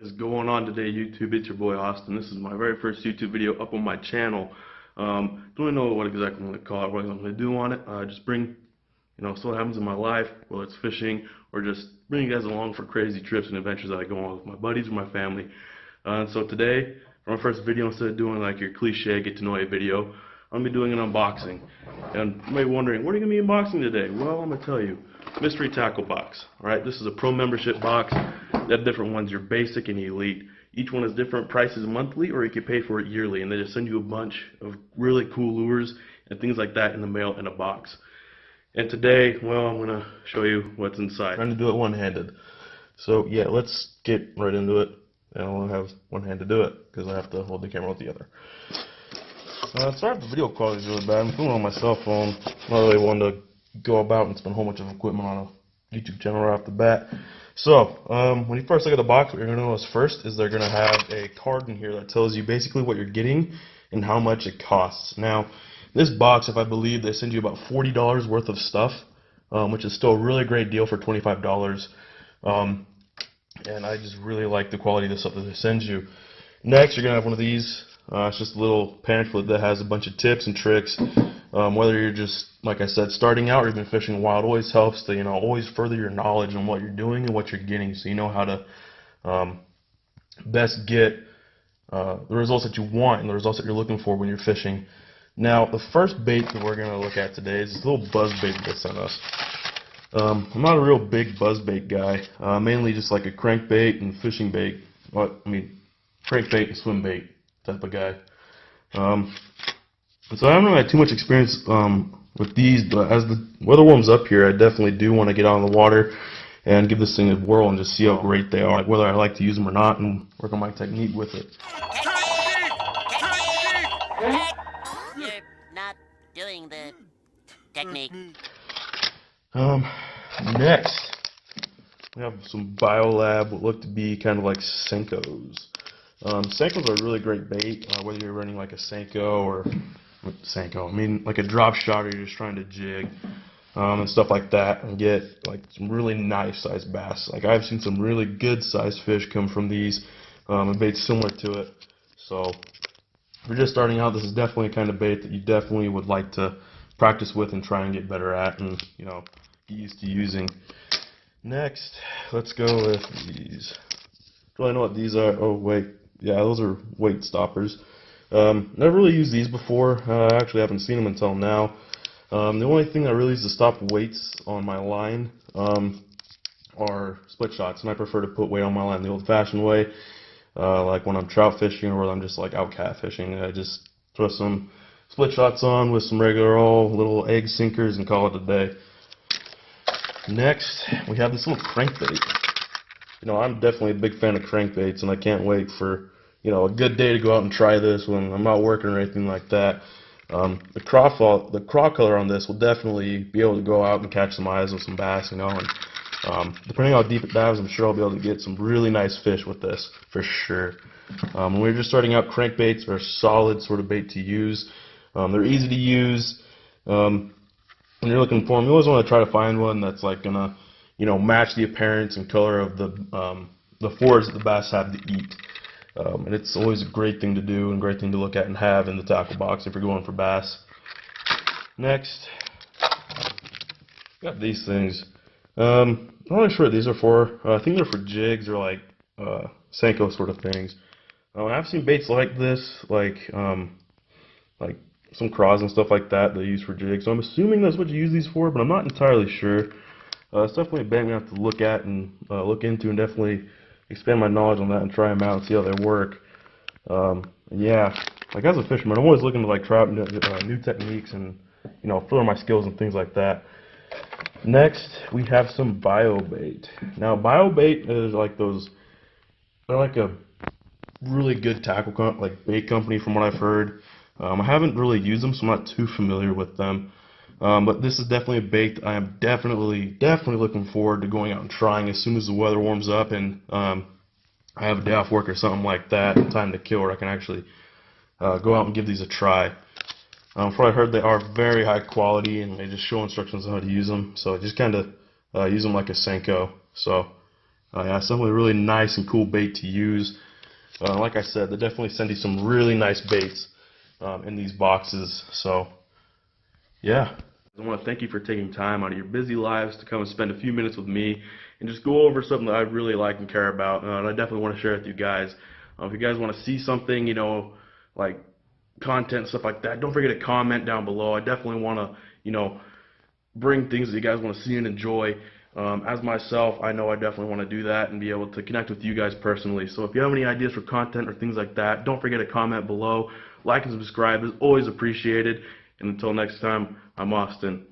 What is going on today, YouTube? It's your boy Austin. This is my very first YouTube video up on my channel. Don't really know what exactly I'm going to call it, what I'm going to do on it. Just bring, so what happens in my life, whether it's fishing or just bring you guys along for crazy trips and adventures that I go on with my buddies or my family. So today, for my first video, instead of doing like your cliche get to know you video, I'm going to be doing an unboxing. And you may be wondering, what are you going to be unboxing today? Well, I'm going to tell you. Mystery tackle box. Alright, this is a pro membership box. They have different ones, your basic and elite. Each one has different prices monthly, or you can pay for it yearly, and they just send you a bunch of really cool lures and things like that in the mail in a box. And today, well, I'm going to show you what's inside. I'm trying to do it one-handed. So yeah, let's get right into it. And I'll only have one hand to do it, because I have to hold the camera with the other. Sorry if the video quality is really bad. I'm filming on my cell phone. Not really one to go about and spend a whole bunch of equipment on a YouTube channel right off the bat. So, when you first look at the box, what you're going to notice first is they're going to have a card in here that tells you basically what you're getting and how much it costs. Now, this box, if I believe, they send you about $40 worth of stuff, which is still a really great deal for $25. And I just really like the quality of the stuff that they send you. Next, you're going to have one of these. It's just a little pamphlet that has a bunch of tips and tricks. Whether you're just, like I said, starting out or you've been fishing wild, always helps to, always further your knowledge on what you're doing and what you're getting, so you know how to best get the results that you want and the results that you're looking for when you're fishing. Now, the first bait that we're going to look at today is this little buzz bait they sent us. I'm not a real big buzz bait guy, mainly just like a crankbait and fishing bait. Crankbait and swim bait type of guy. So I haven't really had too much experience with these, but as the weather warms up here, I definitely do want to get out on the water and give this thing a whirl and just see how great they are, like whether I like to use them or not, and work on my technique with it. You're not doing the technique. Next, we have some Biolab, what look to be kind of like Senkos. Senkos are a really great bait, whether you're running like a Senko or like a drop shot, or you're just trying to jig and stuff like that, and get like some really nice sized bass. Like I've seen some really good sized fish come from these, and baits similar to it. So if you're just starting out, this is definitely a kind of bait that you definitely would like to practice with and try and get better at, and get used to using. Next, let's go with these. Do I know what these are? Oh wait, yeah, those are weight stoppers. Never really used these before. I actually haven't seen them until now. The only thing that really is to stop weights on my line are split shots, and I prefer to put weight on my line the old-fashioned way, like when I'm trout fishing or when I'm just like out cat fishing. I just throw some split shots on with some regular old little egg sinkers and call it a day. Next, we have this little crankbait. I'm definitely a big fan of crankbaits, and I can't wait for a good day to go out and try this when I'm not working or anything like that. The craw color on this will definitely be able to go out and catch some eyes with some bass, and depending on how deep it dives, I'm sure I'll be able to get some really nice fish with this, for sure. When we're just starting out, crankbaits are a solid sort of bait to use. They're easy to use. When you're looking for them, you always want to try to find one that's like gonna, match the appearance and color of the forage that the bass have to eat. And it's always a great thing to do and a great thing to look at and have in the tackle box if you're going for bass. Next, got these things. I'm not really sure what these are for. I think they're for jigs or like Senko sort of things. I've seen baits like this, like some craws and stuff like that they use for jigs. So I'm assuming that's what you use these for, but I'm not entirely sure. It's definitely a bait I'm going to have to look at and look into, and definitely expand my knowledge on that and try them out and see how they work. Yeah, like as a fisherman, I'm always looking to like try out new techniques and further my skills and things like that. Next, we have some BioBait. Now, BioBait is like they're like a really good tackle bait company from what I've heard. I haven't really used them, so I'm not too familiar with them. But this is definitely a bait that I am definitely looking forward to going out and trying as soon as the weather warms up and I have a day off work or something like that, time to kill, where I can actually go out and give these a try. From what I heard, they are very high quality, and they just show instructions on how to use them. So I just kind of use them like a Senko. So Yeah, it's definitely a really nice and cool bait to use. Like I said, they definitely send you some really nice baits in these boxes. So, yeah. I want to thank you for taking time out of your busy lives to come and spend a few minutes with me and just go over something that I really like and care about. And I definitely want to share it with you guys. If you guys want to see something, you know, like content, stuff like that, don't forget to comment down below. I definitely want to, you know, bring things that you guys want to see and enjoy. As myself, I know I definitely want to do that and be able to connect with you guys personally. So if you have any ideas for content or things like that, don't forget to comment below. Like and subscribe is always appreciated. And until next time, I'm Austin.